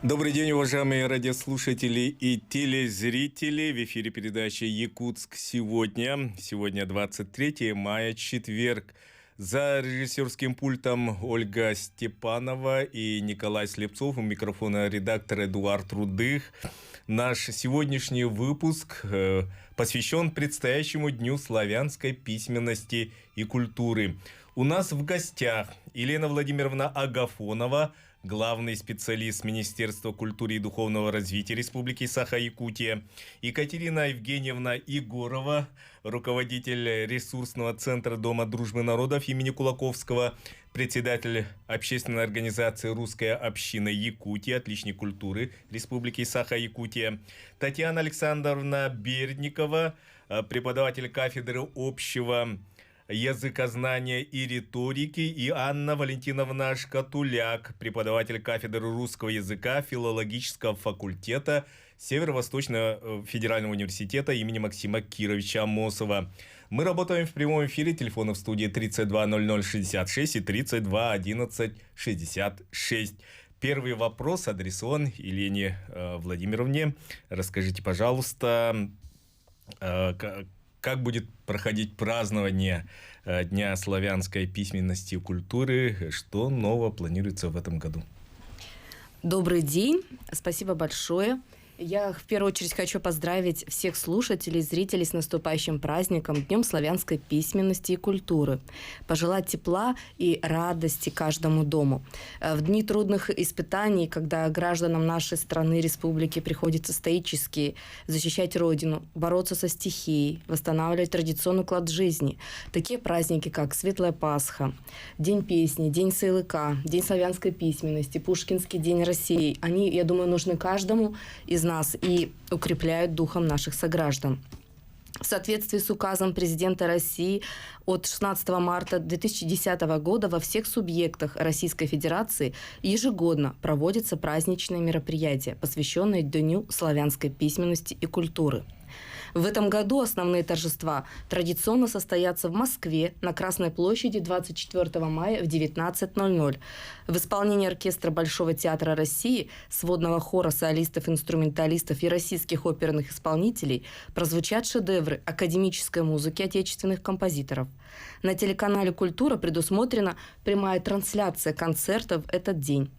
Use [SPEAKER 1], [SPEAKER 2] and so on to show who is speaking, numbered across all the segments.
[SPEAKER 1] Добрый день, уважаемые радиослушатели и телезрители. В эфире передача «Якутск сегодня». Сегодня 23 мая, четверг. За режиссерским пультом Ольга Степанова и Николай Слепцов. У микрофона редактор Эдуард Рудых. Наш сегодняшний выпуск посвящен предстоящему Дню славянской письменности и культуры. У нас в гостях Елена Владимировна Агафонова, главный специалист Министерства культуры и духовного развития Республики Саха-Якутия, Екатерина Евгеньевна Егорова, руководитель ресурсного центра Дома дружбы народов имени Кулаковского, председатель общественной организации «Русская община Якутии», отличник культуры Республики Саха-Якутия, Татьяна Александровна Бердникова, преподаватель кафедры общего языкознания и риторики, и Анна Валентиновна Шкатуляк, преподаватель кафедры русского языка филологического факультета Северо-Восточного федерального университета имени Максима Кировича Амосова. Мы работаем в прямом эфире. Телефоны в студии 320066 и 321166. Первый вопрос адресован Елене Владимировне. Расскажите, пожалуйста, как будет проходить празднование Дня славянской письменности и культуры? Что нового планируется в этом году?
[SPEAKER 2] Добрый день, спасибо большое. Я в первую очередь хочу поздравить всех слушателей, зрителей с наступающим праздником, Днем славянской письменности и культуры. Пожелать тепла и радости каждому дому. В дни трудных испытаний, когда гражданам нашей страны, республики приходится стоически защищать Родину, бороться со стихией, восстанавливать традиционный уклад жизни, такие праздники, как Светлая Пасха, День песни, День Сайлыка, День славянской письменности, Пушкинский день России, они, я думаю, нужны каждому из нас и укрепляют духом наших сограждан. В соответствии с указом президента России от 16 марта 2010 года во всех субъектах Российской Федерации ежегодно проводятся праздничные мероприятия, посвященные Дню славянской письменности и культуры. В этом году основные торжества традиционно состоятся в Москве на Красной площади 24 мая в 19:00. В исполнении оркестра Большого театра России, сводного хора солистов, инструменталистов и российских оперных исполнителей прозвучат шедевры академической музыки отечественных композиторов. На телеканале «Культура» предусмотрена прямая трансляция концерта в этот день.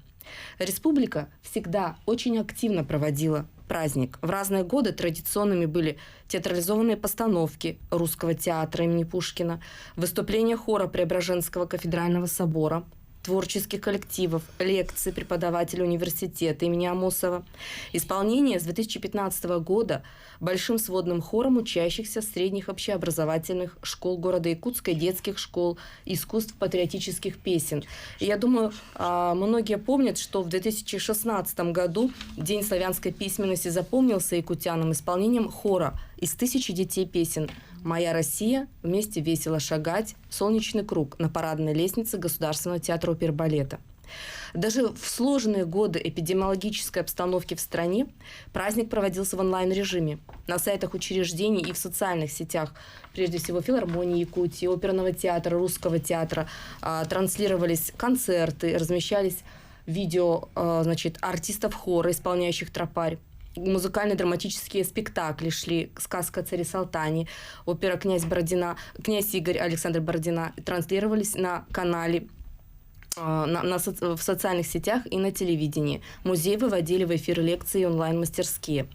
[SPEAKER 2] Республика всегда очень активно проводила праздник. В разные годы традиционными были театрализованные постановки Русского театра имени Пушкина, выступления хора Преображенского кафедрального собора, творческих коллективов, лекции преподавателей университета имени Амосова. Исполнение с 2015 года большим сводным хором учащихся средних общеобразовательных школ города Якутска, детских школ, искусств патриотических песен. И я думаю, многие помнят, что в 2016 году День славянской письменности запомнился якутянам исполнением хора из 1000 детей песен «Моя Россия», «Вместе весело шагать», «Солнечный круг» на парадной лестнице Государственного театра оперы и балета. Даже в сложные годы эпидемиологической обстановки в стране праздник проводился в онлайн-режиме. На сайтах учреждений и в социальных сетях, прежде всего филармонии Якутии, оперного театра, русского театра, транслировались концерты, размещались видео артистов хора, исполняющих тропарь. Музыкальные драматические спектакли шли, сказка о царе Салтане, опера «Князь Игорь» Александра Бородина транслировались на канале, в социальных сетях и на телевидении. Музеи выводили в эфир лекции и онлайн-мастерские.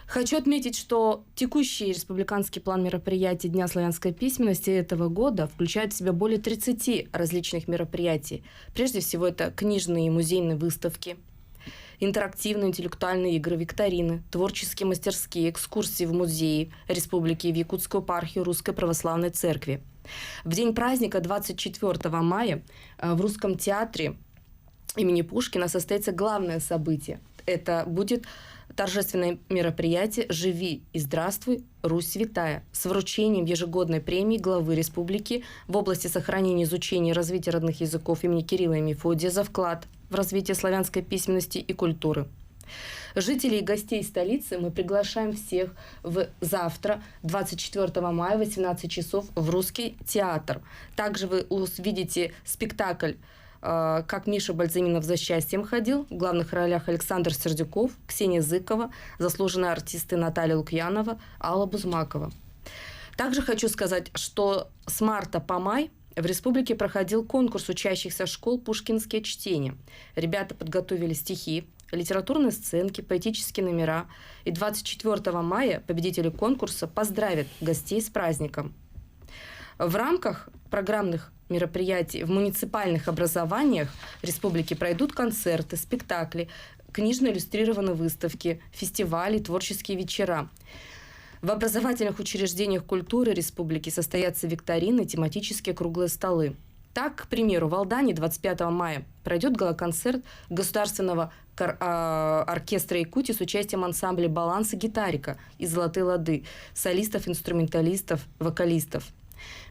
[SPEAKER 2] Хочу отметить, что текущий республиканский план мероприятий Дня славянской письменности этого года включает в себя более 30 различных мероприятий. Прежде всего, это книжные и музейные выставки, интерактивные интеллектуальные игры, викторины, творческие мастерские, экскурсии в музеи республики и в Якутскую епархию Русской Православной Церкви. В день праздника 24 мая в Русском театре имени Пушкина состоится главное событие. Это будет торжественное мероприятие «Живи и здравствуй, Русь святая» с вручением ежегодной премии главы республики в области сохранения, изучения и развития родных языков имени Кирилла и Мефодия за вклад в развитие славянской письменности и культуры. Жителей и гостей столицы мы приглашаем всех завтра, 24 мая, в 18 часов в Русский театр. Также вы увидите спектакль как Миша Бальзаминов «За счастьем ходил», в главных ролях Александр Сердюков, Ксения Зыкова, заслуженные артисты Наталья Лукьянова, Алла Бузмакова. Также хочу сказать, что с марта по май в республике проходил конкурс учащихся школ «Пушкинские чтения». Ребята подготовили стихи, литературные сценки, поэтические номера. И 24 мая победители конкурса поздравят гостей с праздником. В рамках программных мероприятий в муниципальных образованиях республики пройдут концерты, спектакли, книжно-иллюстрированные выставки, фестивали, творческие вечера. В образовательных учреждениях культуры республики состоятся викторины, тематические круглые столы. Так, к примеру, в Алдане 25 мая пройдет гала-концерт Государственного оркестра Якутии с участием ансамбля «Баланс» и «Гитарика» из «Золотые лады», солистов, инструменталистов, вокалистов.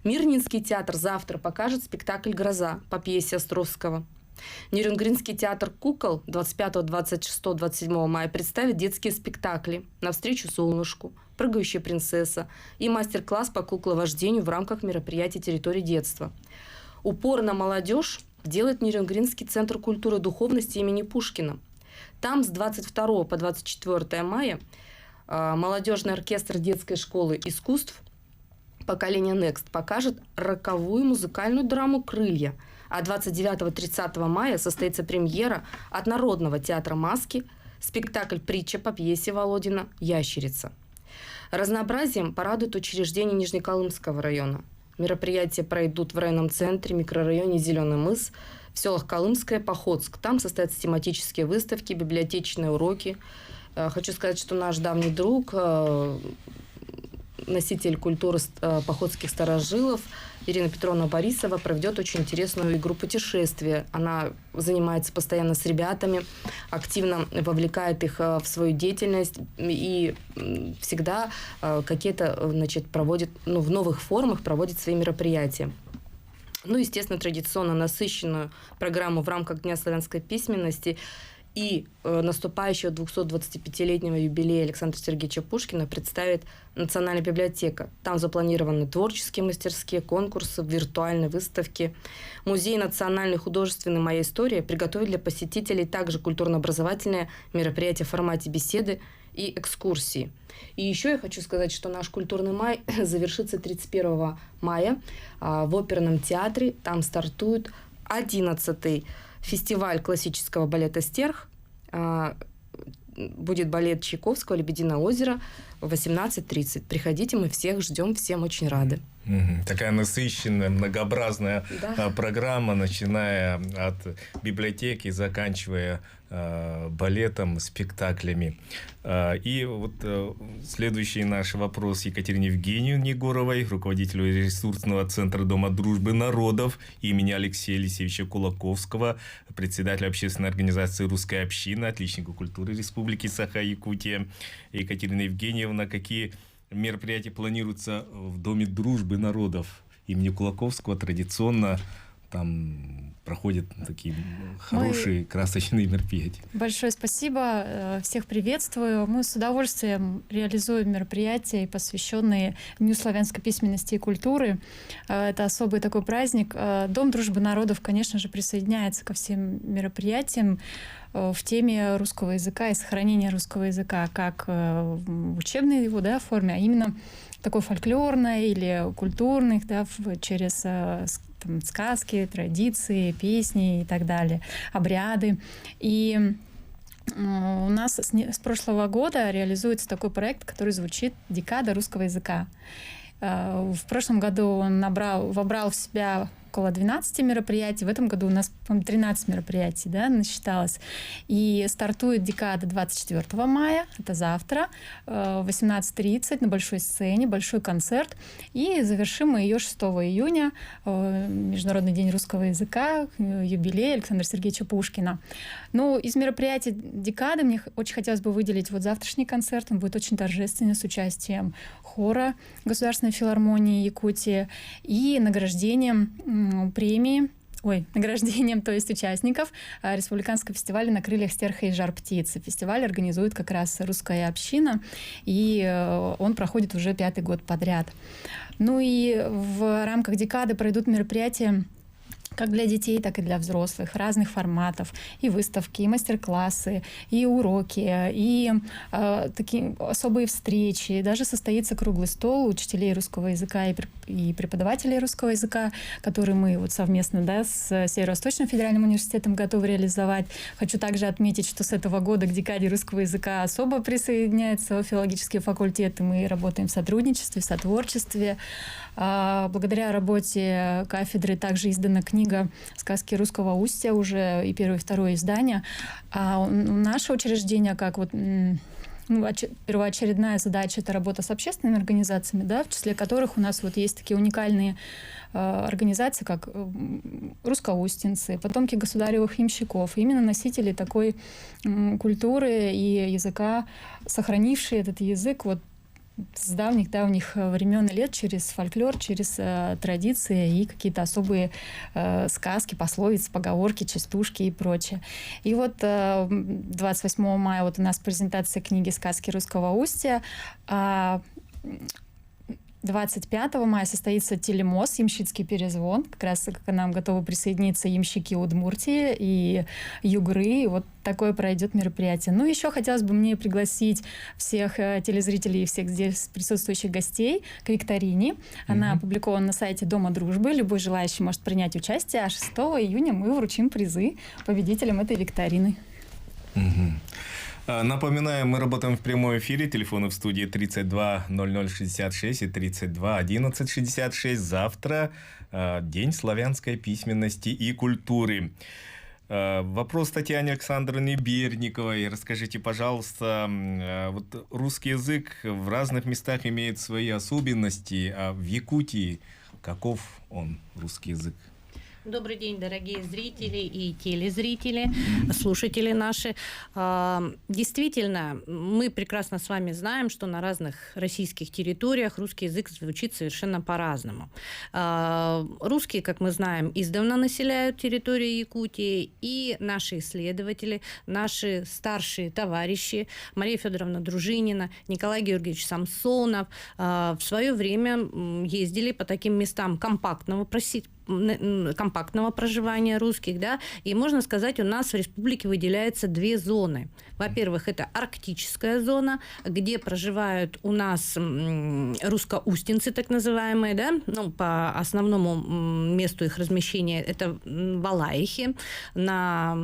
[SPEAKER 2] Мирнинский театр завтра покажет спектакль «Гроза» по пьесе Островского. Нерюнгринский театр кукол 25, 26, 27 мая представит детские спектакли «Навстречу солнышку», «Прыгающая принцесса» и мастер-класс по кукловождению в рамках мероприятий территории детства. Упор на молодежь делает Нерюнгринский центр культуры и духовности имени Пушкина. Там с 22 по 24 мая молодежный оркестр детской школы искусств поколение Next покажет роковую музыкальную драму «Крылья». А 29-30 мая состоится премьера от Народного театра «Маски» спектакль «Притча» по пьесе Володина «Ящерица». Разнообразием порадует учреждение Нижнеколымского района. Мероприятия пройдут в районном центре, микрорайоне Зеленый мыс, в селах Колымское, Походск. Там состоятся тематические выставки, библиотечные уроки. Хочу сказать, что наш давний друг, носитель культуры походских старожилов Ирина Петровна Борисова проведет очень интересную игру путешествия. Она занимается постоянно с ребятами, активно вовлекает их в свою деятельность и всегда какие-то, проводит, в новых формах проводит свои мероприятия. Естественно, традиционно насыщенную программу в рамках Дня славянской письменности и наступающего 225-летнего юбилея Александра Сергеевича Пушкина представит Национальная библиотека. Там запланированы творческие мастерские, конкурсы, виртуальные выставки. Музей национальной художественной «Моя история» приготовит для посетителей также культурно-образовательные мероприятия в формате беседы и экскурсии. И еще я хочу сказать, что наш культурный май завершится 31 мая в оперном театре. Там стартует 11-й фестиваль классического балета «Стерх». Будет балет Чайковского «Лебединое озеро» в 18:30. Приходите, мы всех ждем, всем очень рады.
[SPEAKER 1] Такая насыщенная, многообразная программа, начиная от библиотеки, заканчивая балетом, спектаклями. И вот следующий наш вопрос Екатерине Евгению Негоровой, руководителю ресурсного центра Дома дружбы народов имени Алексея Елисеевича Кулаковского, председателя общественной организации «Русская община», отличнику культуры Республики Саха-Якутия. Екатерина Евгеньевна, какие мероприятия планируются в Доме дружбы народов имени Кулаковского? Традиционно там проходят такие хорошие, красочные мероприятия.
[SPEAKER 3] Большое спасибо. Всех приветствую. Мы с удовольствием реализуем мероприятия, посвященные Дню славянской письменности и культуры. Это особый такой праздник. Дом дружбы народов, конечно же, присоединяется ко всем мероприятиям в теме русского языка и сохранения русского языка как в учебной его форме, а именно такой фольклорной или культурных, через сказки, традиции, песни и так далее, обряды. И у нас с прошлого года реализуется такой проект, который звучит «Декада русского языка». В прошлом году он вобрал в себя около 12 мероприятий. В этом году у нас, по-моему, 13 мероприятий насчиталось. И стартует декада 24 мая, это завтра, в 18:30 на большой сцене, большой концерт. И завершим мы ее 6 июня, Международный день русского языка, юбилей Александра Сергеевича Пушкина. Из мероприятий декады мне очень хотелось бы выделить завтрашний концерт. Он будет очень торжественный, с участием хора Государственной филармонии Якутии и награждением то есть участников республиканского фестиваля «На крыльях стерха и жар птицы». Фестиваль организует как раз русская община, и он проходит уже 5-й год подряд. И в рамках декады пройдут мероприятия как для детей, так и для взрослых, разных форматов, и выставки, и мастер-классы, и уроки, и такие особые встречи. Даже состоится круглый стол учителей русского языка и преподавателей русского языка, который мы вот совместно, да, с Северо-Восточным федеральным университетом готовы реализовать. Хочу также отметить, что с этого года к декаде русского языка особо присоединяется филологический факультет, и мы работаем в сотрудничестве, в сотворчестве. Благодаря работе кафедры также издана книга «Сказки русского устья», уже и первое, и второе издание. А наше учреждение, как вот первоочередная задача — это работа с общественными организациями, да, в числе которых у нас вот есть такие уникальные организации, как русскоустинцы, потомки государевых ямщиков, именно носители такой культуры и языка, сохранившие этот язык вот с давних-давних времен и лет через фольклор, через традиции и какие-то особые сказки, пословицы, поговорки, частушки и прочее. И вот 28 мая вот у нас презентация книги «Сказки русского устья». 25 мая состоится телемост, ямщицкий перезвон. Как раз к нам готовы присоединиться ямщики Удмуртии и Югры. И вот такое пройдет мероприятие. Ну, еще хотелось бы мне пригласить всех телезрителей и всех здесь присутствующих гостей к викторине. Она опубликована на сайте Дома дружбы. Любой желающий может принять участие. А 6 июня мы вручим призы победителям этой викторины.
[SPEAKER 1] Напоминаем, мы работаем в прямом эфире. Телефоны в студии 32 00 66 и 32 11 66. Завтра День славянской письменности и культуры. Вопрос Татьяне Александровне Берниковой. Расскажите, пожалуйста, вот русский язык в разных местах имеет свои особенности, а в Якутии каков он, русский язык?
[SPEAKER 4] Добрый день, дорогие зрители и телезрители, слушатели наши. Действительно, мы прекрасно с вами знаем, что на разных российских территориях русский язык звучит совершенно по-разному. Русские, как мы знаем, издавна населяют территорию Якутии, и наши исследователи, наши старшие товарищи Мария Федоровна Дружинина, Николай Георгиевич Самсонов в свое время ездили по таким местам компактного проживания русских, да, и можно сказать, у нас в республике выделяются две зоны. Во-первых, это арктическая зона, где проживают у нас русско-устинцы, так называемые, да, ну, по основному месту их размещения это Валаихи на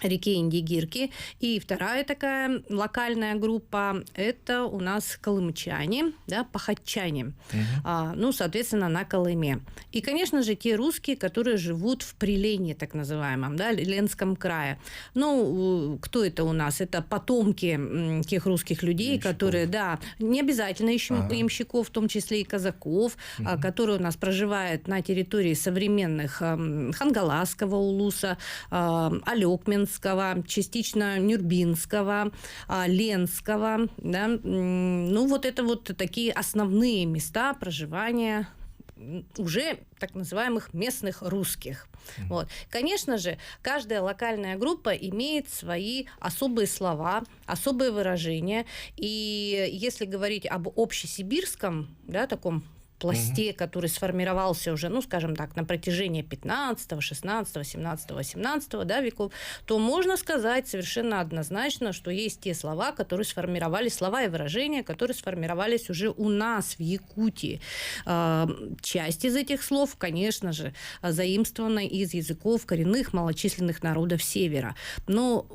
[SPEAKER 4] реке Индигирки. И вторая такая локальная группа – это у нас колымчане, да, пахотчане, ну, соответственно, на Колыме. И, конечно же, те русские, которые живут в Приленье, так называемом, да, Ленском крае. Ну, кто это у нас? Это потомки тех русских людей, ямщиков. Которые, да, не обязательно ямщиков, в том числе и казаков, которые у нас проживают на территории современных Хангаласского улуса, Алёкминского, частично Нюрбинского, Ленского. Да? Ну, вот это вот такие основные места проживания уже так называемых местных русских. Вот. Конечно же, каждая локальная группа имеет свои особые слова, особые выражения. И если говорить об общесибирском, да, таком пласте, который сформировался уже, ну, скажем так, на протяжении 15, 16, 17, 18 да, веков, то можно сказать совершенно однозначно, что есть те слова, которые сформировались, слова и выражения, которые сформировались уже у нас в Якутии. Часть из этих слов, конечно же, заимствована из языков коренных малочисленных народов Севера. Но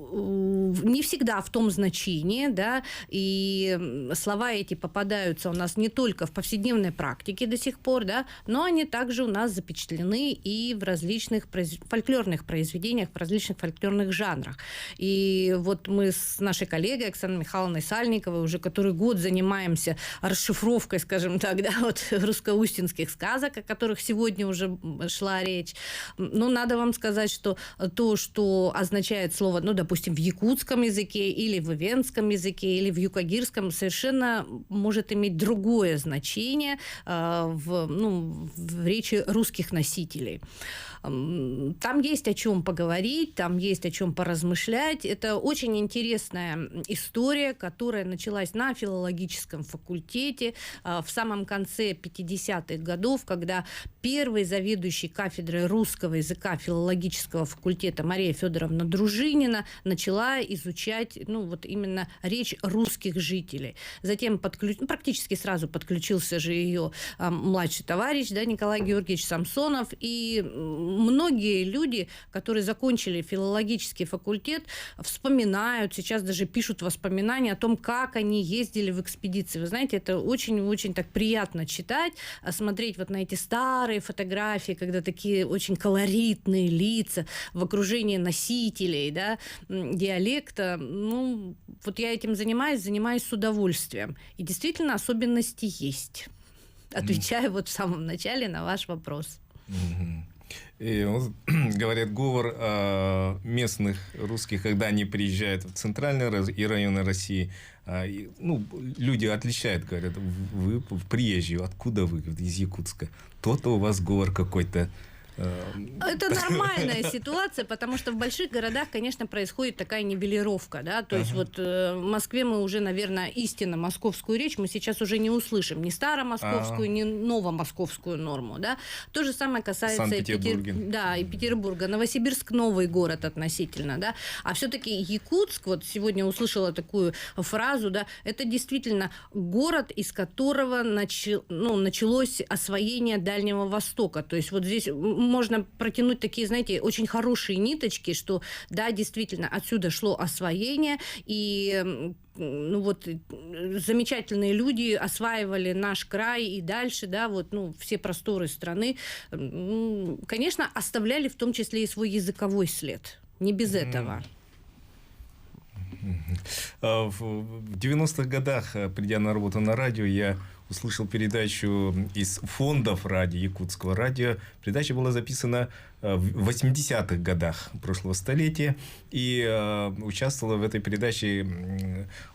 [SPEAKER 4] не всегда в том значении, да, и слова эти попадаются у нас не только в повседневной практике, до сих пор, да, но они также у нас запечатлены и в различных фольклорных произведениях, в различных фольклорных жанрах. И вот мы с нашей коллегой Оксаной Михайловной Сальниковой уже который год занимаемся расшифровкой, скажем так, да, вот русско-устинских сказок, о которых сегодня уже шла речь. Но надо вам сказать, что то, что означает слово, ну, допустим, в якутском языке или в ивенском языке или в юкагирском, совершенно может иметь другое значение в речи русских носителей. Там есть о чем поговорить, там есть о чем поразмышлять. Это очень интересная история, которая началась на филологическом факультете в самом конце 50-х годов, когда первый заведующий кафедрой русского языка филологического факультета Мария Федоровна Дружинина начала изучать именно речь русских жителей. Затем практически сразу подключился же ее младший товарищ, Николай Георгиевич Самсонов, и многие люди, которые закончили филологический факультет, вспоминают, сейчас даже пишут воспоминания о том, как они ездили в экспедиции. Вы знаете, это очень-очень так приятно читать, смотреть вот на эти старые фотографии, когда такие очень колоритные лица в окружении носителей, диалекта. Вот я этим занимаюсь с удовольствием. И действительно особенности есть. Отвечаю вот в самом начале на ваш вопрос.
[SPEAKER 1] И, говорят, говор местных русских, когда они приезжают в центральные и районы России, люди отличают, говорят, вы приезжие, откуда вы, из Якутска, то-то у вас говор какой-то.
[SPEAKER 4] Это нормальная ситуация, потому что в больших городах, конечно, происходит такая нивелировка, то есть вот в Москве мы уже, наверное, истинно московскую речь мы сейчас уже не услышим, ни старомосковскую, ни новомосковскую норму, То же самое касается и Петербурга. Новосибирск новый город относительно, А все-таки Якутск, вот сегодня услышала такую фразу, это действительно город, из которого началось освоение Дальнего Востока, то есть вот здесь можно протянуть такие, знаете, очень хорошие ниточки, что, действительно, отсюда шло освоение, и замечательные люди осваивали наш край и дальше, все просторы страны, конечно, оставляли в том числе и свой языковой след. Не без этого.
[SPEAKER 1] В 90-х годах, придя на работу на радио, я услышал передачу из фондов радио, Якутского радио. Передача была записана в 80-х годах прошлого столетия. И участвовала в этой передаче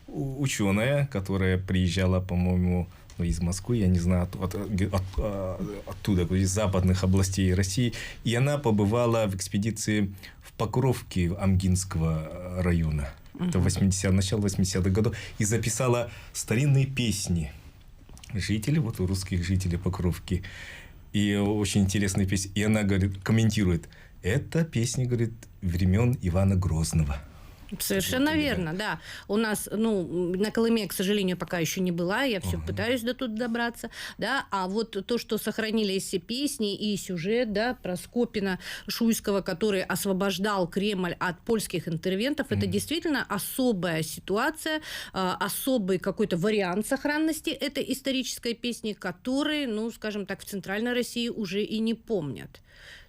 [SPEAKER 1] ученая, которая приезжала, по-моему, из Москвы, я не знаю, оттуда, из западных областей России. И она побывала в экспедиции в Покровке Амгинского района. Это начало 80-х годов. И записала старинные песни жителей, русских жителей Покровки. И очень интересная песня. И она, говорит, комментирует. Это песни, говорит, времен Ивана Грозного.
[SPEAKER 4] Совершенно верно, да. У нас, на Колыме, к сожалению, пока еще не была, я все пытаюсь до туда добраться, а вот то, что сохранились все песни и сюжет, про Скопина Шуйского, который освобождал Кремль от польских интервентов, это действительно особая ситуация, особый какой-то вариант сохранности этой исторической песни, который, скажем так, в Центральной России уже и не помнят.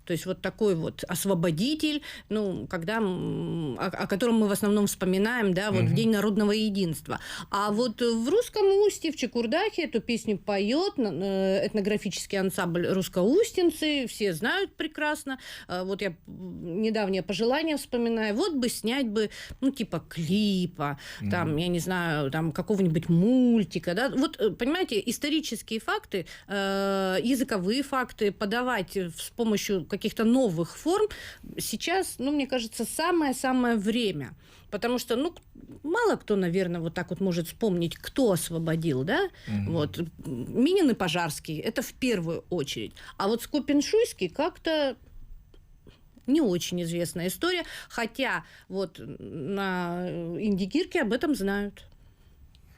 [SPEAKER 4] То есть вот такой вот освободитель, когда, о котором мы в основном вспоминаем, в День народного единства. А вот в Русском Устье, в Чекурдахе эту песню поет этнографический ансамбль «Русскоустинцы», все знают прекрасно. Вот я недавнее пожелание вспоминаю. Вот бы снять бы, типа клипа, там, я не знаю, там какого-нибудь мультика, Вот, понимаете, исторические факты, языковые факты подавать с помощью каких-то новых форм сейчас, мне кажется, самое-самое время. Потому что, мало кто, наверное, вот так вот может вспомнить, кто освободил, Вот. Минин и Пожарский – это в первую очередь. А вот Скопин-Шуйский как-то не очень известная история, хотя вот на Индигирке об этом знают.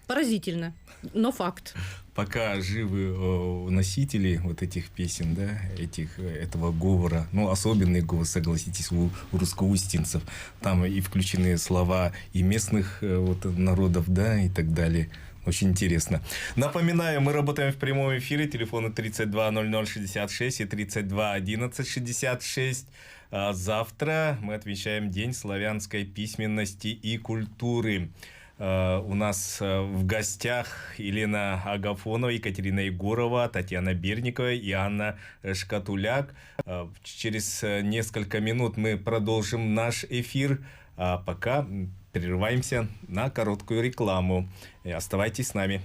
[SPEAKER 4] Поразительно, но факт.
[SPEAKER 1] Пока живы носители вот этих песен, этого говора, особенный говор, согласитесь, у русскоустинцев, там и включены слова и местных народов, и так далее. Очень интересно. Напоминаю, мы работаем в прямом эфире. Телефоны 320066 и 321166. Завтра мы отмечаем День славянской письменности и культуры. У нас в гостях Елена Агафонова, Екатерина Егорова, Татьяна Берникова и Анна Шкатуляк. Через несколько минут мы продолжим наш эфир, а пока прерываемся на короткую рекламу. Оставайтесь с нами.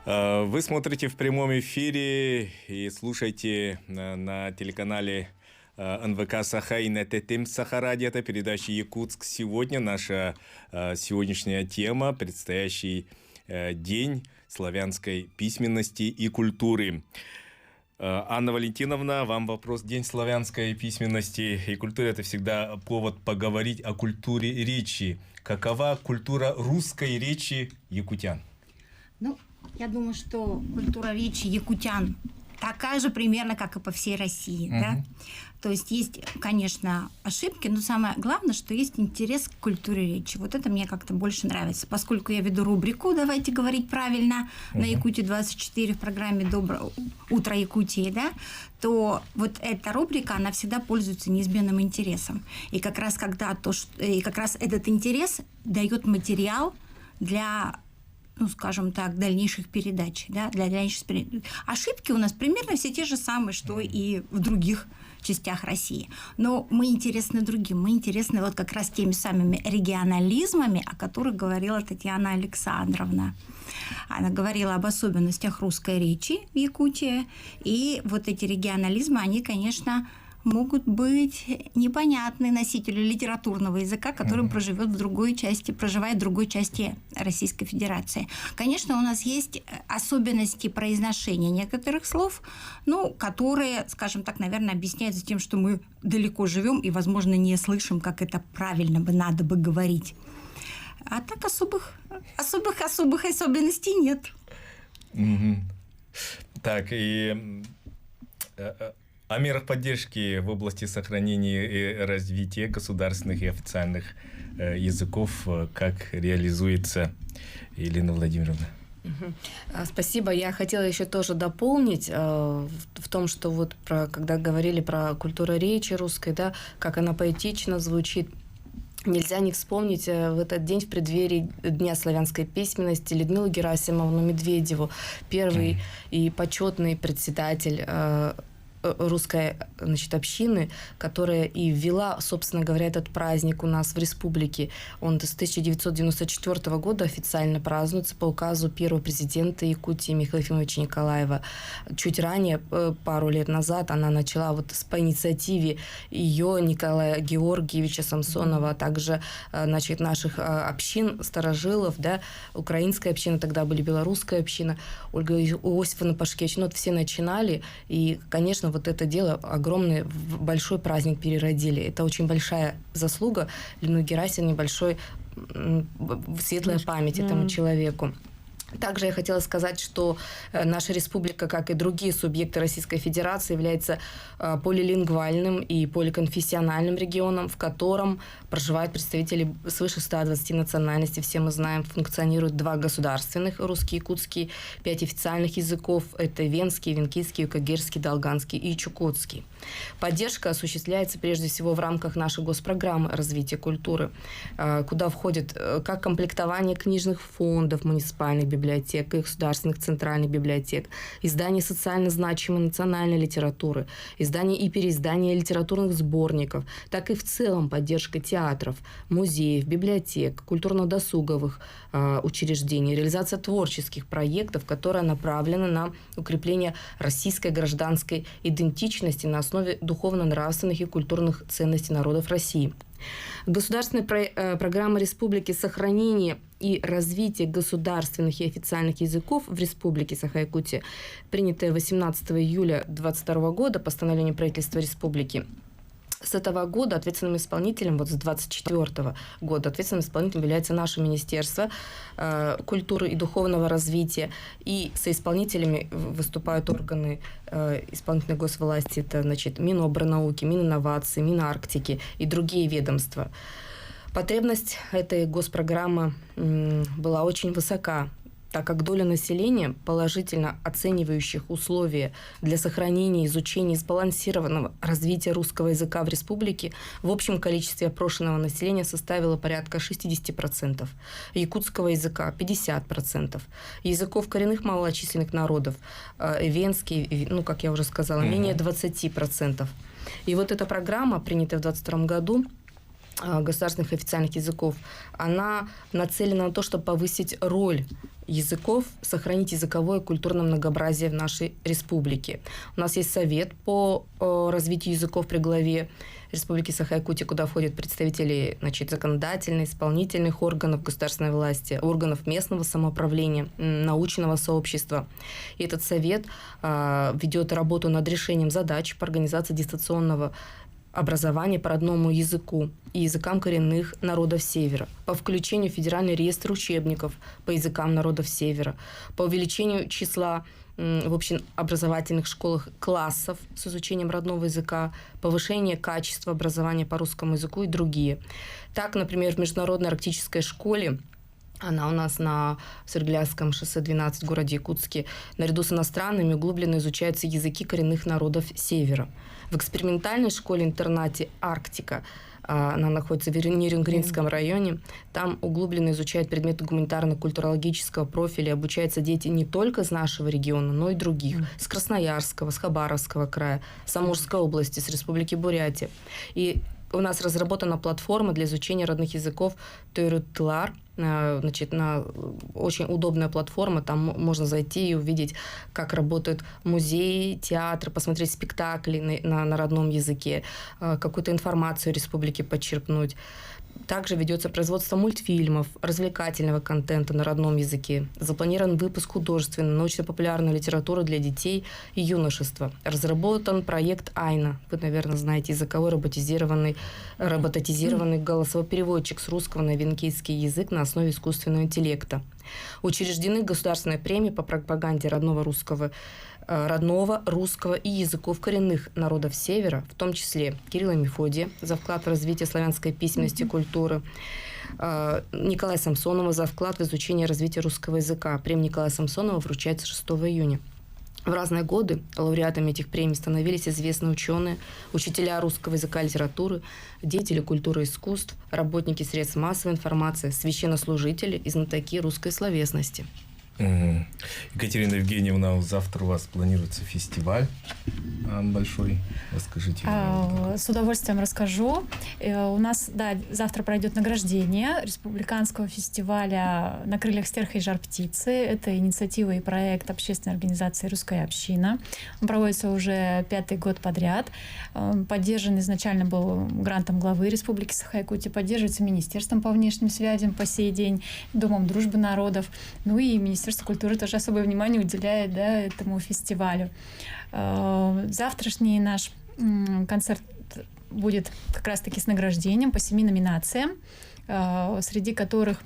[SPEAKER 1] Вы смотрите в прямом эфире и слушаете на телеканале НВК Саха и на ТТМ Саха Радио. Это передача «Якутск сегодня». Наша сегодняшняя тема – предстоящий день славянской письменности и культуры. Анна Валентиновна, вам вопрос. День славянской письменности и культуры – это всегда повод поговорить о культуре речи. Какова культура русской речи якутян?
[SPEAKER 5] Ну, я думаю, что культура речи якутян такая же примерно, как и по всей России. Да? То есть есть, конечно, ошибки, но самое главное, что есть интерес к культуре речи. Вот это мне как-то больше нравится. Поскольку я веду рубрику «Давайте говорить правильно» на Якутии-24 в программе «Доброе утро, Якутии», да, то вот эта рубрика, она всегда пользуется неизменным интересом. И как раз, этот интерес дает материал для, ну, скажем так, дальнейших передач. Да, для дальнейших передач. Ошибки у нас примерно все те же самые, что и в других частях России. Но мы интересны другим. Мы интересны вот как раз теми самыми регионализмами, о которых говорила Татьяна Александровна. Она говорила об особенностях русской речи в Якутии. И вот эти регионализмы, они, конечно, могут быть непонятны носителю литературного языка, который проживает в другой части Российской Федерации. Конечно, у нас есть особенности произношения некоторых слов, ну, которые, скажем так, наверное, объясняются тем, что мы далеко живем и, возможно, не слышим, как это правильно надо бы говорить. А так особых особенностей нет.
[SPEAKER 1] Так, и о мерах поддержки в области сохранения и развития государственных и официальных языков как реализуется Елена Владимировна?
[SPEAKER 2] Спасибо. Я хотела еще тоже дополнить в том, что вот когда говорили про культуру речи русской, да, как она поэтично звучит, нельзя не вспомнить в этот день в преддверии Дня славянской письменности Людмилу Герасимовну Медведеву, первый и почетный председатель русской, значит, общины, которая и ввела, собственно говоря, этот праздник у нас в республике. Он с 1994 года официально празднуется по указу первого президента Якутии Михаила Ефимовича Николаева. Чуть ранее, пару лет назад, она начала вот по инициативе ее, Николая Георгиевича Самсонова, а также, значит, наших общин, старожилов, да, украинская община, тогда были белорусская община, Ольга Иосифовна Пашкевич, ну, вот все начинали, и, конечно, вот это дело огромный, большой праздник переродили. Это очень большая заслуга Лены Герасимовны, большой светлая память этому человеку. Также я хотела сказать, что наша республика, как и другие субъекты Российской Федерации, является полилингвальным и поликонфессиональным регионом, в котором проживают представители свыше 120 национальностей. Все мы знаем, функционируют 2 государственных, русский, якутский, 5 официальных языков. Это венский, венкийский, юкагирский, долганский и чукотский. Поддержка осуществляется прежде всего в рамках нашей госпрограммы развития культуры, куда входит как комплектование книжных фондов, муниципальных библиотек и государственных центральных библиотек, издание социально значимой национальной литературы, издание и переиздание литературных сборников, так и в целом поддержка театров, музеев, библиотек, культурно-досуговых учреждений, реализация творческих проектов, которая направлена на укрепление российской гражданской идентичности на основе духовно-нравственных и культурных ценностей народов России. Государственная программа республики сохранения и развития государственных и официальных языков в республике Саха-Якутия, принятая 18 июля 2022 года постановлением правительства республики. С этого года ответственным исполнителем, вот с 2024 года, ответственным исполнителем является наше Министерство культуры и духовного развития. И соисполнителями выступают органы исполнительной госвласти, это, значит, Минобрнауки, Мининновации, Минарктики и другие ведомства. Потребность этой госпрограммы была очень высока, так как доля населения, положительно оценивающих условия для сохранения, изучения и сбалансированного развития русского языка в республике, в общем количестве опрошенного населения составила порядка 60%, якутского языка – 50%, языков коренных малочисленных народов, венский, ну, как я уже сказала, менее 20%. И вот эта программа, принятая в 2022 году, государственных и официальных языков, она нацелена на то, чтобы повысить роль языков, сохранить языковое и культурное многообразие в нашей республике. У нас есть совет по развитию языков при главе Республики Саха-Якутия, куда входят представители, значит, законодательных, исполнительных органов государственной власти, органов местного самоуправления, научного сообщества. И этот совет ведет работу над решением задач по организации дистанционного образования по родному языку и языкам коренных народов Севера, по включению в Федеральный реестр учебников по языкам народов Севера, по увеличению числа в общеобразовательных школах классов с изучением родного языка, повышение качества образования по русскому языку и другие. Так, например, в Международной арктической школе, она у нас на Сырглядском шоссе 12 в городе Якутске, наряду с иностранными углубленно изучаются языки коренных народов Севера. В экспериментальной школе-интернате «Арктика», она находится в Нерюнгринском районе, там углубленно изучают предметы гуманитарно-культурологического профиля, обучаются дети не только из нашего региона, но и других, с Красноярского, с Хабаровского края, с Амурской области, с Республики Бурятия. И у нас разработана платформа для изучения родных языков Тойрутылар. Значит, очень удобная платформа, там можно зайти и увидеть, как работают музеи, театры, посмотреть спектакли на родном языке, какую-то информацию о республике подчерпнуть. Также ведется производство мультфильмов, развлекательного контента на родном языке. Запланирован выпуск художественной, научно-популярной литературы для детей и юношества. Разработан проект «Айна». Вы, наверное, знаете, языковой роботизированный голосовой переводчик с русского на венкийский язык на основе искусственного интеллекта. Учреждены государственные премии по пропаганде родного, русского и языков коренных народов Севера, в том числе Кирилла и Мефодия за вклад в развитие славянской письменности и культуры, Николая Самсонова за вклад в изучение и развитие русского языка. Премия Николая Самсонова вручается 6 июня. В разные годы лауреатами этих премий становились известные ученые, учителя русского языка и литературы, деятели культуры и искусств, работники средств массовой информации, священнослужители и знатоки русской словесности.
[SPEAKER 1] Екатерина Евгеньевна, завтра у вас планируется фестиваль большой. Расскажите.
[SPEAKER 3] С удовольствием расскажу. У нас, завтра пройдет награждение республиканского фестиваля «На крыльях стерха и жар птицы». Это инициатива и проект общественной организации «Русская община». Он проводится уже 5-й год подряд. Поддержан изначально был грантом главы Республики Саха-Якутия, поддерживается Министерством по внешним связям по сей день, Домом дружбы народов. Ну и Министерство культуры тоже особое внимание уделяет этому фестивалю. Завтрашний наш концерт будет как раз-таки с награждением по 7 номинациям, среди которых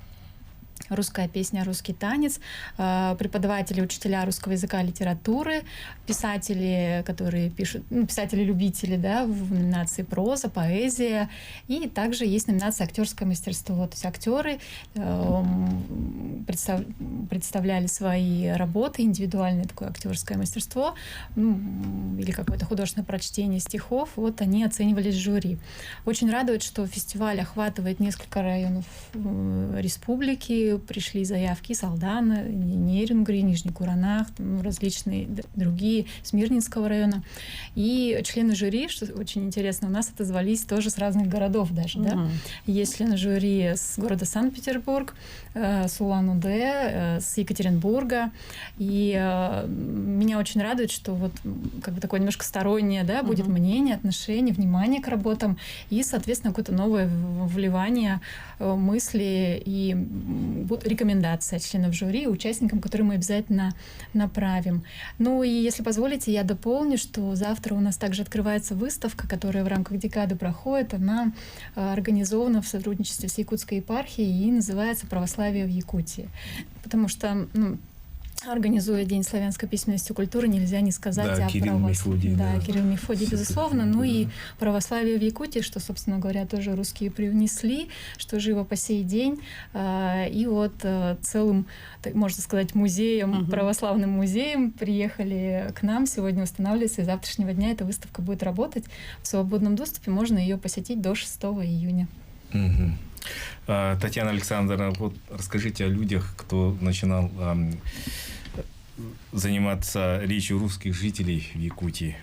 [SPEAKER 3] русская песня, русский танец, преподаватели, учителя русского языка и литературы, писатели, которые пишут, писатели-любители, в номинации проза, поэзия, и также есть номинация актерское мастерство. То есть актеры представляли свои работы, индивидуальное такое актерское мастерство, или какое-то художественное прочтение стихов, они оценивались в жюри. Очень радует, что фестиваль охватывает несколько районов республики. Пришли заявки из Алдана, Нерюнгри, Нижний Куранах, различные другие, Смирнинского района. И члены жюри, что очень интересно, у нас отозвались тоже с разных городов даже. Есть члены жюри с города Санкт-Петербург, с Улан-Удэ, с Екатеринбурга. И меня очень радует, что такое немножко стороннее, будет мнение, отношение, внимание к работам и, соответственно, какое-то новое вливание мысли и рекомендации от членов жюри, участникам, которые мы обязательно направим. Ну и, если позволите, я дополню, что завтра у нас также открывается выставка, которая в рамках декады проходит. Она организована в сотрудничестве с Якутской епархией и называется «Православие в Якутии». Потому что, организуя День славянской письменности и культуры, нельзя не сказать о
[SPEAKER 1] Кирилл Мефодий.
[SPEAKER 3] Кирилл Мефодий, безусловно. Ну и православие в Якутии, что, собственно говоря, тоже русские привнесли, что живо по сей день. И целым, можно сказать, музеем, православным музеем приехали к нам. Сегодня устанавливается, и с завтрашнего дня эта выставка будет работать. В свободном доступе можно ее посетить до 6 июня.
[SPEAKER 1] Татьяна Александровна, расскажите о людях, кто начинал заниматься речью русских жителей в Якутии.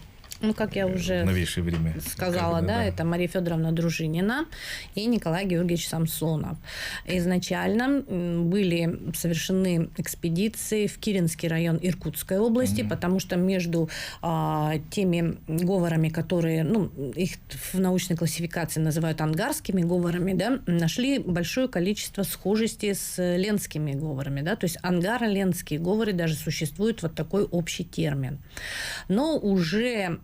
[SPEAKER 4] Ну, как я уже
[SPEAKER 1] в новейшее время
[SPEAKER 4] сказала,
[SPEAKER 1] когда,
[SPEAKER 4] да, это Мария Федоровна Дружинина и Николай Георгиевич Самсонов. Изначально были совершены экспедиции в Киренский район Иркутской области, потому что между теми говорами, которые, ну, их в научной классификации называют ангарскими говорами, да, нашли большое количество схожести с ленскими говорами, да, то есть ангаро-ленские говоры даже существует вот такой общий термин. Но уже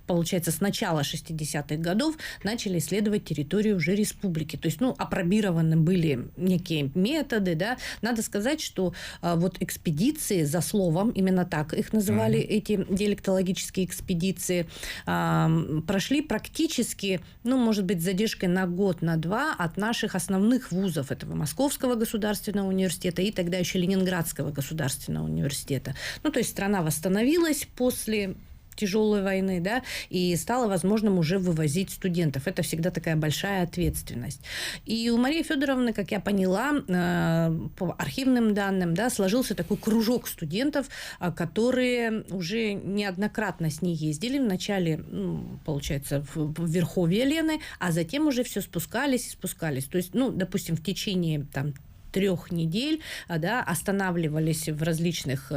[SPEAKER 4] получается, с начала 60-х годов начали исследовать территорию уже республики. То есть, ну, апробированы были некие методы, да. Надо сказать, что вот экспедиции за словом, именно так их называли, эти диалектологические экспедиции, прошли практически, ну, может быть, с задержкой на год, на два от наших основных вузов, этого Московского государственного университета и тогда еще Ленинградского государственного университета. Ну, то есть, страна восстановилась после тяжелой войны, да, и стало возможным уже вывозить студентов. Это всегда такая большая ответственность. И у Марии Федоровны, как я поняла, по архивным данным, да, сложился такой кружок студентов, которые уже неоднократно с ней ездили. Вначале, получается, в верховье Лены, а затем уже все спускались и спускались. То есть, ну, допустим, в течение там 3 недель, да, останавливались в различных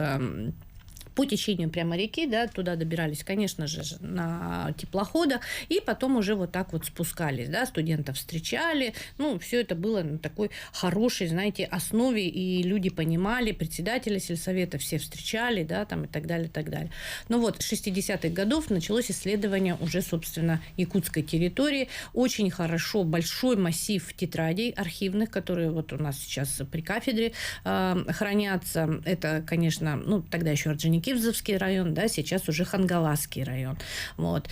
[SPEAKER 4] по течению прямо реки, да, туда добирались, конечно же, на теплоходах, и потом уже вот так вот спускались, да, студентов встречали, ну, все это было на такой хорошей, знаете, основе, и люди понимали, председатели сельсовета все встречали, да, там и так далее, и так далее. Ну вот, с 60-х годов началось исследование уже, собственно, якутской территории, очень хорошо, большой массив тетрадей архивных, которые вот у нас сейчас при кафедре хранятся, это, конечно, ну, тогда еще Орджоникидзевский район, да, сейчас уже Хангаласский район. Вот.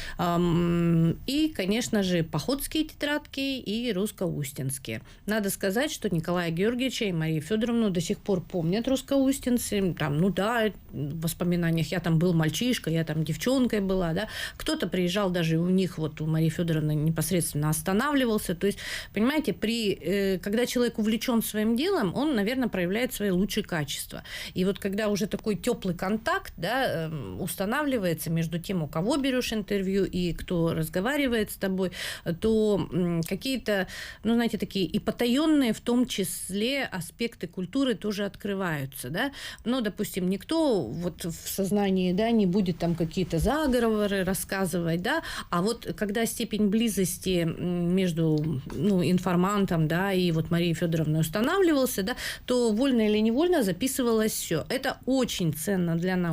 [SPEAKER 4] И, конечно же, походские тетрадки и русско-устинские. Надо сказать, что Николая Георгиевича и Марию Федоровну до сих пор помнят русско-устинцы. Там, ну да, в воспоминаниях я там был мальчишка, я там девчонкой была, да. Кто-то приезжал даже у них, вот у Марии Федоровны непосредственно останавливался. То есть, понимаете, когда человек увлечен своим делом, он, наверное, проявляет свои лучшие качества. И вот когда уже такой теплый контакт, да, устанавливается между тем, у кого берешь интервью и кто разговаривает с тобой, то какие-то, ну, знаете, такие и потаенные, в том числе, аспекты культуры тоже открываются, да. Ну, допустим, никто вот в сознании, да, не будет там какие-то заговоры рассказывать, да, а вот когда степень близости между, ну, информантом, да, и вот Марией Федоровной устанавливался, да, то вольно или невольно записывалось все. Это очень ценно для науки.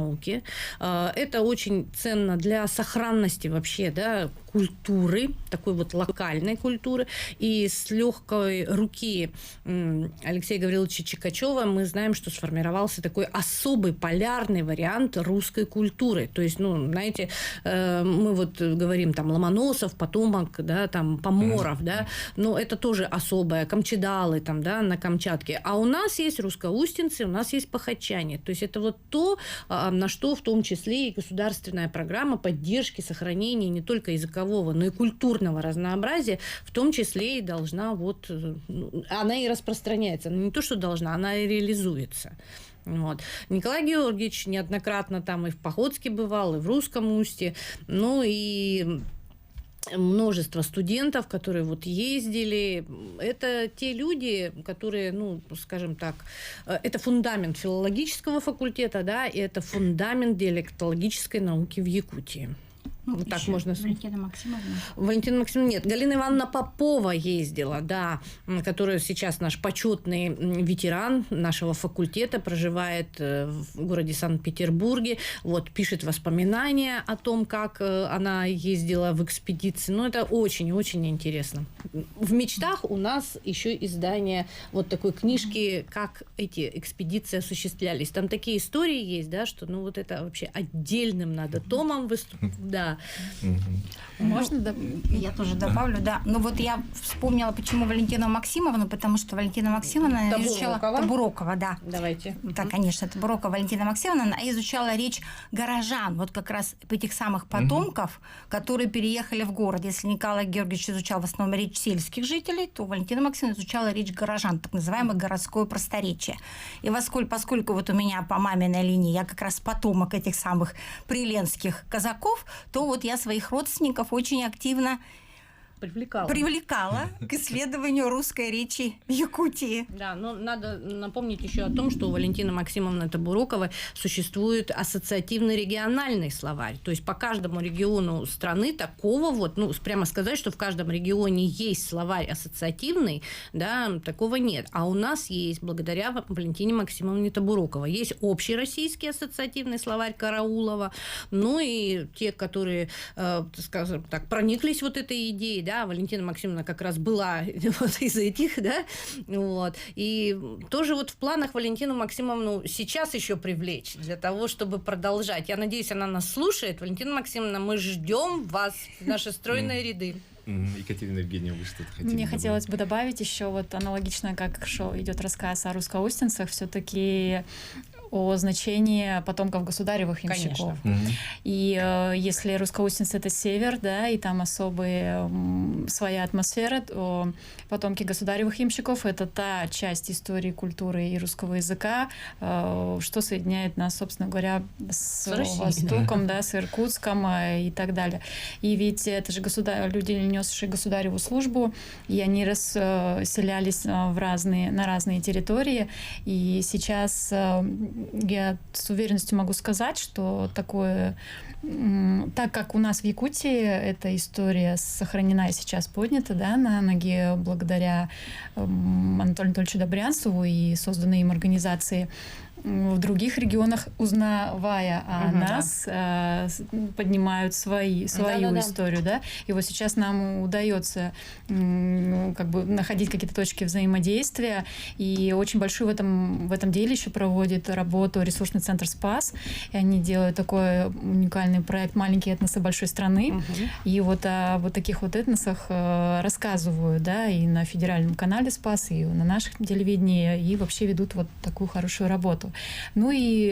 [SPEAKER 4] Это очень ценно для сохранности вообще, да, культуры, такой вот локальной культуры. И с легкой руки Алексея Гавриловича Чикачева мы знаем, что сформировался такой особый полярный вариант русской культуры. То есть, ну, знаете, мы вот говорим там Ломоносов, потомок, да, там Поморов, да, но это тоже особое, камчедалы там, да, на Камчатке. А у нас есть русско-устинцы, у нас есть похотчане. То есть это вот то, на что в том числе и государственная программа поддержки, сохранения не только языкового, но и культурного разнообразия, в том числе и должна вот... Она и распространяется. Не то, что должна, она и реализуется. Вот. Николай Георгиевич неоднократно там и в Походске бывал, и в Русском Устье. Ну и множество студентов, которые вот ездили. Это те люди, которые, ну, скажем так, это фундамент филологического факультета, да, и это фундамент диалектологической науки в Якутии.
[SPEAKER 5] Ну,
[SPEAKER 4] вот так можно...
[SPEAKER 5] Валентина Максимовна.
[SPEAKER 4] Валентина Максимовна нет. Галина Ивановна Попова ездила, да, которая сейчас наш почетный ветеран нашего факультета, проживает в городе Санкт-Петербурге, вот, пишет воспоминания о том, как она ездила в экспедиции. Ну, это очень-очень интересно. В мечтах у нас еще издание вот такой книжки, как эти экспедиции осуществлялись. Там такие истории есть, да, что, ну, вот это вообще отдельным надо томом выступать, да. да.
[SPEAKER 3] Можно
[SPEAKER 5] Я тоже добавлю, да. Ну вот я вспомнила, почему Валентину Максимовну, потому что Валентина Максимовна изучала... Табурокова, да.
[SPEAKER 4] Давайте.
[SPEAKER 5] Да, конечно, Табурокова Валентина Максимовна, она изучала речь горожан, вот как раз этих самых потомков, которые переехали в город. Если Николай Георгиевич изучал в основном речь сельских жителей, то Валентина Максимовна изучала речь горожан, так называемое городское просторечие. И поскольку вот у меня по маминой линии я как раз потомок этих самых приленских казаков, то вот я своих родственников очень активно привлекала к исследованию русской речи в Якутии.
[SPEAKER 4] Да, но надо напомнить еще о том, что у Валентины Максимовны Табуроковой существует ассоциативный региональный словарь. То есть по каждому региону страны такого вот, ну, прямо сказать, что в каждом регионе есть словарь ассоциативный, да, такого нет. А у нас есть, благодаря Валентине Максимовне Табуроковой. Есть общероссийский ассоциативный словарь Караулова, ну и те, которые, скажем так, прониклись вот этой идеей, да, Валентина Максимовна как раз была вот из этих, да, вот, и тоже вот в планах Валентину Максимовну сейчас еще привлечь для того, чтобы продолжать. Я надеюсь, она нас слушает. Валентина Максимовна, мы ждем вас в наши стройные ряды.
[SPEAKER 1] Екатерина Евгеньевна, вы что-то хотели
[SPEAKER 3] Мне
[SPEAKER 1] добавить?
[SPEAKER 3] хотелось бы добавить еще вот аналогично, как идет рассказ о русскоустинцах, все-таки о значении потомков государевых ямщиков. И если русскоустинцы — это север, да, и там особая своя атмосфера, то потомки государевых ямщиков — это та часть истории, культуры и русского языка, что соединяет нас, собственно говоря, с Востоком, да, с Иркутском и так далее. И ведь это же люди, несшие государеву службу, и они расселялись на разные территории. И сейчас я с уверенностью могу сказать, что такое, так как у нас в Якутии эта история сохранена и сейчас поднята, да, на ноги благодаря Анатолию Анатольевичу Добрянцеву и созданной им организации, в других регионах, узнавая о нас, поднимают свою историю, да. И вот сейчас нам удается как бы находить какие-то точки взаимодействия, и очень большую в этом деле еще проводит работу ресурсный центр «Спас», и они делают такой уникальный проект «Маленькие этносы большой страны», и вот о вот таких вот этносах рассказывают, да, и на федеральном канале «Спас», и на нашем телевидении, и вообще ведут вот такую хорошую работу. Ну и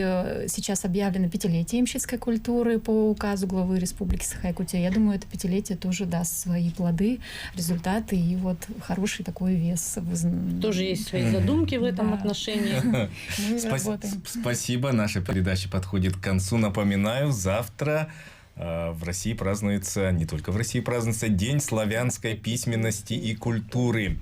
[SPEAKER 3] сейчас объявлено 5-летие ямщицкой культуры по указу главы Республики Саха-Якутия. Я думаю, это 5-летие тоже даст свои плоды, результаты и вот хороший такой вес.
[SPEAKER 4] Тоже есть свои задумки в этом отношении.
[SPEAKER 3] Мы работаем.
[SPEAKER 1] Спасибо. Наша передача подходит к концу. Напоминаю, завтра в России празднуется, не только в России празднуется, День славянской письменности и культуры.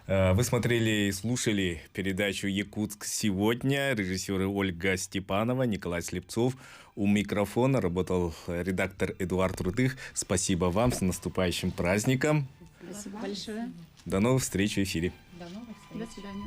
[SPEAKER 1] Вы смотрели и слушали передачу «Якутск сегодня». Режиссеры Ольга Степанова, Николай Слепцов. У микрофона работал редактор Эдуард Рудых. Спасибо вам. С наступающим праздником.
[SPEAKER 3] Спасибо большое.
[SPEAKER 1] До новых встреч в эфире.
[SPEAKER 3] До новых встреч. До свидания.